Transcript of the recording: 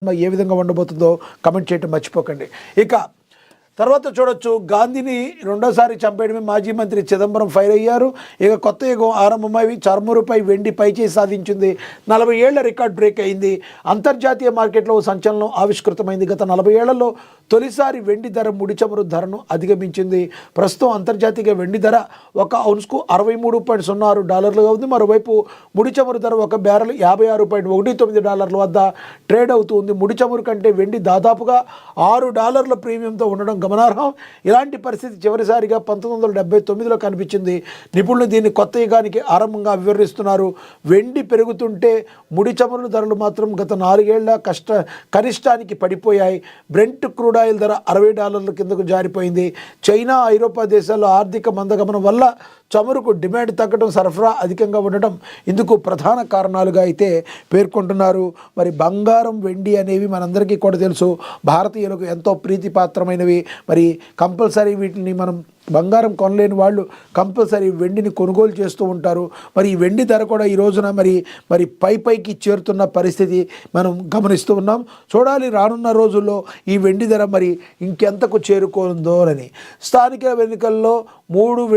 ఏ విధంగా ఉండబోతుందో కమెంట్ చేయటం మర్చిపోకండి. ఇక తర్వాత చూడొచ్చు, గాంధీని రెండోసారి చంపేయడమే మాజీ మంత్రి చిదంబరం ఫైర్ అయ్యారు. ఇక కొత్త యుగం ఆరంభమై చర్మరుపై వెండి పైచేయి సాధించింది. 40 ఏళ్ల రికార్డ్ బ్రేక్ అయింది. అంతర్జాతీయ మార్కెట్లో సంచలనం ఆవిష్కృతమైంది. గత 40 ఏళ్లలో తొలిసారి వెండి ధర ముడి చమురు ధరను అధిగమించింది. ప్రస్తుతం అంతర్జాతీయ వెండి ధర ఒక ఔన్స్కు $63.06 ఉంది. మరోవైపు ముడి చమురు ధర ఒక బ్యారెల్ $56.19 వద్ద ట్రేడ్ అవుతుంది. ముడి చమురు కంటే వెండి దాదాపుగా $6 ప్రీమియంతో ఉండడం గమనార్హం. ఇలాంటి పరిస్థితి చివరిసారిగా 1979లో కనిపించింది. నిపుణులు దీన్ని కొత్త యుగానికి ఆరంభంగా వివరిస్తున్నారు. వెండి పెరుగుతుంటే ముడి చమురు ధరలు మాత్రం గత 4 ఏళ్ల కనిష్టానికి పడిపోయాయి. బ్రెంట్ క్రూడ్ ఆయిల్ ధర $60 కిందకు జారిపోయింది. చైనా, ఐరోపా దేశాల్లో ఆర్థిక మందగమనం వల్ల చమురుకు డిమాండ్ తగ్గడం, సరఫరా అధికంగా ఉండటం ఇందుకు ప్రధాన కారణాలుగా అయితే పేర్కొంటున్నారు. మరి బంగారం, వెండి అనేవి మనందరికీ కూడా తెలుసు, భారతీయులకు ఎంతో ప్రీతిపాత్రమైనవి. మరి కంపల్సరీ వీటిని మనం బంగారం కొనలేని వాళ్ళు కంపల్సరీ వెండిని కొనుగోలు చేస్తూ ఉంటారు. మరి ఈ వెండి ధర కూడా ఈ రోజున మరి పైకి చేరుతున్న పరిస్థితి మనం గమనిస్తూ ఉన్నాం. చూడాలి రానున్న రోజుల్లో ఈ వెండి ధర మరి ఇంకెంతకు చేరుకోనుందో అని. స్థానిక ఎన్నికల్లో 3 విడత